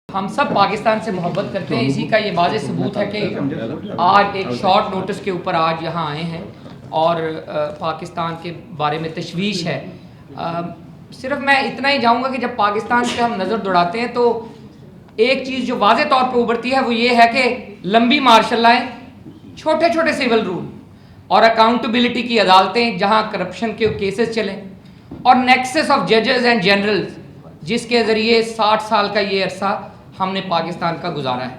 ہم سب پاکستان سے محبت کرتے ہیں، اسی کا یہ واضح ثبوت ہے کہ آج ایک شارٹ نوٹس کے اوپر آج یہاں آئے ہیں اور پاکستان کے بارے میں تشویش ہے۔ صرف میں اتنا ہی جاؤں گا کہ جب پاکستان سے ہم نظر دوڑاتے ہیں تو ایک چیز جو واضح طور پہ ابھرتی ہے وہ یہ ہے کہ لمبی مارشل لائیں، چھوٹے چھوٹے سول رول اور اکاؤنٹیبلٹی کی عدالتیں جہاں کرپشن کے کیسز چلیں، اور نیکسس آف ججز اینڈ جنرلز جس کے ذریعے 60 سال کا یہ عرصہ ہم نے پاکستان کا گزارا ہے۔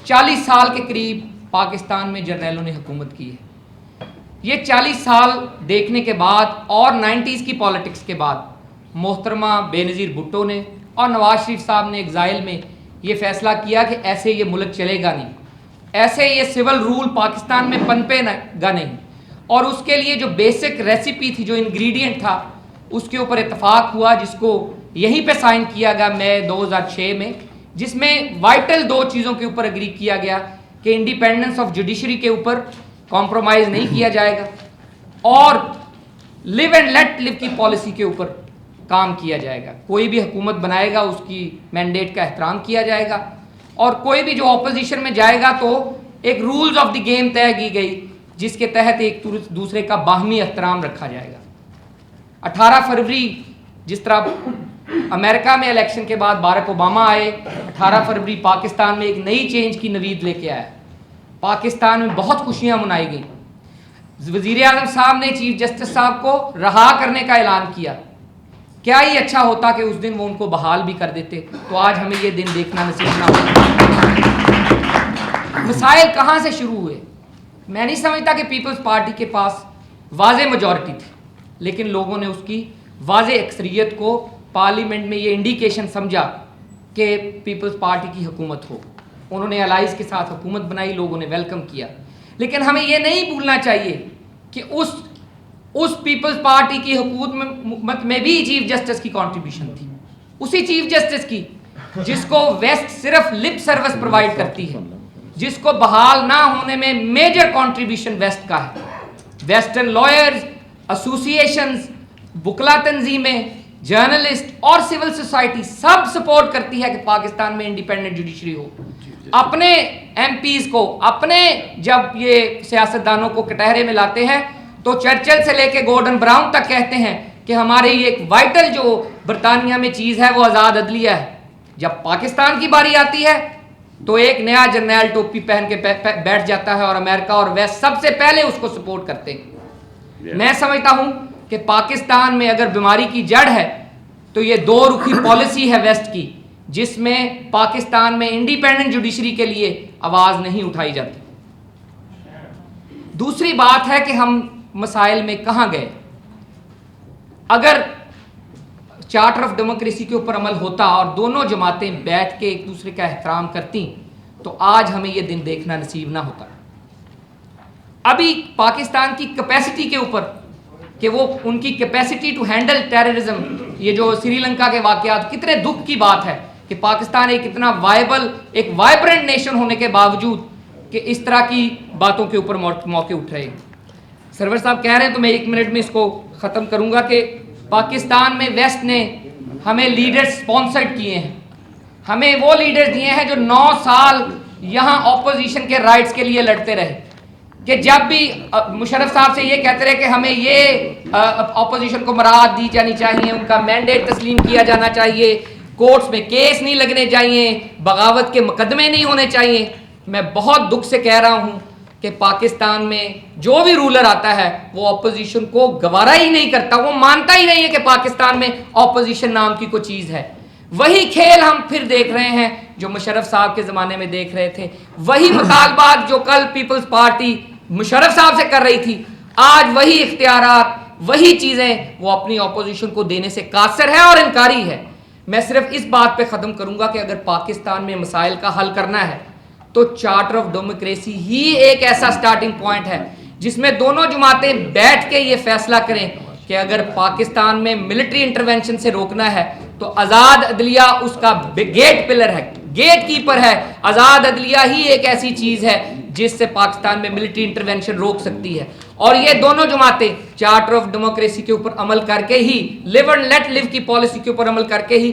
40 سال کے قریب پاکستان میں جرنیلوں نے حکومت کی ہے۔ یہ 40 سال دیکھنے کے بعد اور 90s کی پالیٹکس کے بعد محترمہ بے نظیر بھٹو نے اور نواز شریف صاحب نے ایگزائل میں یہ فیصلہ کیا کہ ایسے یہ ملک چلے گا نہیں، ایسے یہ سول رول پاکستان میں پنپے گا نہیں، اور اس کے لیے جو بیسک ریسیپی تھی، جو انگریڈینٹ تھا، اس کے اوپر اتفاق ہوا جس کو یہیں پہ سائن کیا گیا مئی 2006 میں، جس میں وائٹل 2 چیزوں کے اوپر اگری کیا گیا کہ انڈیپینڈنس آف جوڈیشری کے اوپر کمپرومائز نہیں کیا جائے گا اور لیو اینڈ لیٹ لیو کی پالیسی کے اوپر کام کیا جائے گا۔ کوئی بھی حکومت بنائے گا اس کی مینڈیٹ کا احترام کیا جائے گا، اور کوئی بھی جو اپوزیشن میں جائے گا تو ایک رولز آف دی گیم طے کی گئی جس کے تحت ایک دوسرے کا باہمی احترام رکھا جائے گا۔ 18 فروری جس طرح امریکہ میں الیکشن کے بعد بارک اوباما آئے، 18 فروری پاکستان میں ایک نئی چینج کی نوید لے کے آیا۔ پاکستان میں بہت خوشیاں منائی گئیں۔ وزیر اعظم صاحب نے چیف جسٹس صاحب کو رہا کرنے کا اعلان کیا۔ کیا ہی اچھا ہوتا کہ اس دن وہ ان کو بحال بھی کر دیتے، تو آج ہمیں یہ دن دیکھنا نصیب نہ ہوتا۔ مسائل کہاں سے شروع ہوئے؟ میں نہیں سمجھتا کہ پیپلز پارٹی کے پاس واضح میجورٹی تھی، لیکن لوگوں نے اس کی واضح اکثریت کو پارلیمنٹ میں یہ انڈیکیشن سمجھا کہ پیپلز پارٹی کی حکومت ہو۔ انہوں نے الائز کے ساتھ حکومت بنائی، لوگوں نے ویلکم کیا، لیکن ہمیں یہ نہیں بھولنا چاہیے کہ اس پیپلز پارٹی کی حکومت میں بھی چیف جسٹس کی کنٹریبیوشن تھی، اسی چیف جسٹس کی جس کو ویسٹ صرف لپ سروس پرووائڈ کرتی ہے، جس کو بحال نہ ہونے میں میجر کنٹریبیوشن ویسٹ کا ہے۔ ویسٹرن لائرز، ایسوسی ایشنز، وکلا تنظیمیں، جرنلسٹ اور سول سوسائٹی سب سپورٹ کرتی ہے کہ پاکستان میں انڈیپینڈنٹ جوڈیشری ہو۔ اپنے ایم پیز کو، اپنے جب یہ سیاستدانوں کو کٹہرے میں لاتے ہیں تو چرچل سے لے کے گورڈن براؤن تک کہتے ہیں کہ ہماری ایک وائٹل جو برطانیہ میں چیز ہے وہ آزاد عدلیہ ہے۔ جب پاکستان کی باری آتی ہے تو ایک نیا جرنیل ٹوپی پہن کے بیٹھ جاتا ہے، اور امریکہ اور ویسٹ سب سے پہلے اس کو سپورٹ کرتے ہیں۔ میں سمجھتا ہوں کہ پاکستان میں اگر بیماری کی جڑ ہے تو یہ 2 رخی پالیسی ہے ویسٹ کی، جس میں پاکستان میں انڈیپینڈنٹ جوڈیشری کے لیے آواز نہیں اٹھائی جاتی۔ دوسری بات ہے کہ ہم مسائل میں کہاں گئے۔ اگر چارٹر آف ڈیموکریسی کے اوپر عمل ہوتا اور دونوں جماعتیں بیٹھ کے ایک دوسرے کا احترام کرتی تو آج ہمیں یہ دن دیکھنا نصیب نہ ہوتا۔ ابھی پاکستان کی کیپیسٹی کے اوپر کہ وہ ان کی کیپیسٹی ٹو ہینڈل ٹیررزم، یہ جو سری لنکا کے واقعات، کتنے دکھ کی بات ہے کہ پاکستان ایک اتنا وائبل، ایک وائبرنٹ نیشن ہونے کے باوجود کہ اس طرح کی باتوں کے اوپر موقع اٹھ رہے ہیں۔ سرور صاحب کہہ رہے ہیں تو میں 1 منٹ میں اس کو ختم کروں گا کہ پاکستان میں ویسٹ نے ہمیں لیڈرز سپانسرڈ کیے ہیں، ہمیں وہ لیڈرز دیے ہیں جو 9 سال یہاں اپوزیشن کے رائٹس کے لیے لڑتے رہے، کہ جب بھی مشرف صاحب سے یہ کہتے رہے کہ ہمیں یہ اپوزیشن کو مراعات دی جانی چاہیے، ان کا مینڈیٹ تسلیم کیا جانا چاہیے، کورٹس میں کیس نہیں لگنے چاہیے، بغاوت کے مقدمے نہیں ہونے چاہیے۔ میں بہت دکھ سے کہہ رہا ہوں کہ پاکستان میں جو بھی رولر آتا ہے وہ اپوزیشن کو گوارا ہی نہیں کرتا، وہ مانتا ہی نہیں ہے کہ پاکستان میں اپوزیشن نام کی کوئی چیز ہے۔ وہی کھیل ہم پھر دیکھ رہے ہیں جو مشرف صاحب کے زمانے میں دیکھ رہے تھے، وہی مطالبات جو کل پیپلز پارٹی مشرف صاحب سے کر رہی تھی، آج وہی اختیارات، وہی چیزیں وہ اپنی اپوزیشن کو دینے سے قاصر ہے اور انکاری ہے۔ میں صرف اس بات پہ ختم کروں گا کہ اگر پاکستان میں مسائل کا حل کرنا ہے تو چارٹر آف ڈیموکریسی ہی ایک ایسا سٹارٹنگ پوائنٹ ہے جس میں دونوں جماعتیں بیٹھ کے یہ فیصلہ کریں کہ اگر پاکستان میں ملٹری انٹرونشن سے روکنا ہے تو آزاد عدلیہ اس کا گیٹ پلر ہے، گیٹ کیپر ہے۔ آزاد عدلیہ ہی ایک ایسی چیز ہے جس سے پاکستان میں ملٹری انٹرونشن روک سکتی ہے، اور یہ دونوں جماعتیں چارٹر آف ڈیموکریسی کے اوپر عمل کر کے ہی، لیو اینڈ لیٹ لیو کی پالیسی کے اوپر عمل کر کے ہی